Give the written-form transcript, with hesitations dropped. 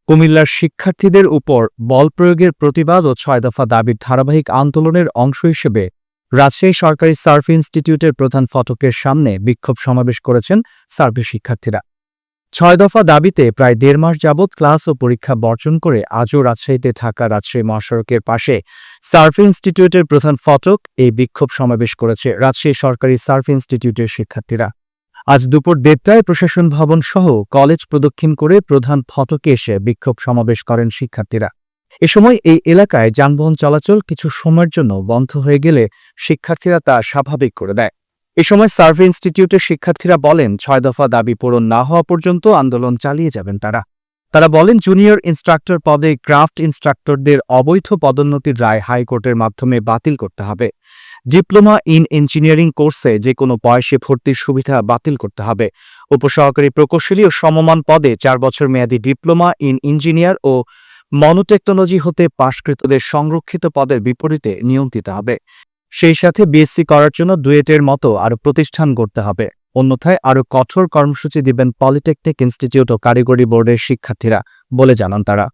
কুমিল্লার শিক্ষার্থীদের উপর বল প্রয়োগের প্রতিবাদ ও ৬ দফা দাবির ধারাবাহিক আন্দোলনের অংশ হিসেবে রাজশাহী সরকারি সার্ভ ইনস্টিটিউটের প্রধান ফটকের সামনে বিক্ষোভ সমাবেশ করেছেন সার্ভের শিক্ষার্থীরা। ৬ দফা দাবিতে প্রায় ১.৫ মাস যাবৎ ক্লাস ও পরীক্ষা বর্জন করে আজও রাজশাহীতে থাকা রাজশাহী মহাসড়কের পাশে সার্ভ ইনস্টিটিউটের প্রধান ফটক এই বিক্ষোভ সমাবেশ করেছে রাজশাহী সরকারি সার্ভ ইনস্টিটিউটের শিক্ষার্থীরা। আজ দুপুর ১:৩০টায় প্রশাসন ভবন সহ কলেজ প্রদক্ষিণ করে প্রধান ফটকে এসে বিক্ষোভ সমাবেশ করেন শিক্ষার্থীরা। এ সময় এই এলাকায় যানবাহন চলাচল কিছু সময়ের জন্য বন্ধ হয়ে গেলে শিক্ষার্থীরা তা স্বাভাবিক করে দেয়। এ সময় সার্ভ ইনস্টিটিউটের শিক্ষার্থীরা বলেন ৬ দফা দাবি পূরণ না হওয়া পর্যন্ত আন্দোলন চালিয়ে যাবেন তারা বলেন জুনিয়র ইনস্ট্রাক্টর পদে ক্রাফট ইনস্ট্রাক্টরদের অবৈধ পদোন্নতির রায় হাইকোর্টের মাধ্যমে বাতিল করতে হবে। ডিপ্লোমা ইন ইঞ্জিনিয়ারিং কোর্সে যে কোনো বয়সে ভর্তির সুবিধা বাতিল করতে হবে। উপসহকারী প্রকৌশলী ও সমমান পদে ৪ বছর মেয়াদী ডিপ্লোমা ইন ইঞ্জিনিয়ার ও মনোটেকনোলজি হতে পাশকৃতদের সংরক্ষিত পদের বিপরীতে নিয়োগ দিতে হবে। সেই সাথে বিএসসি করার জন্য ডুয়েটের মতো আরও প্রতিষ্ঠান গড়তে হবে। অন্যথায় আরও কঠোর কর্মসূচি দিবেন পলিটেকনিক ইনস্টিটিউট ও কারিগরি বোর্ডের শিক্ষার্থীরা বলে জানান তারা।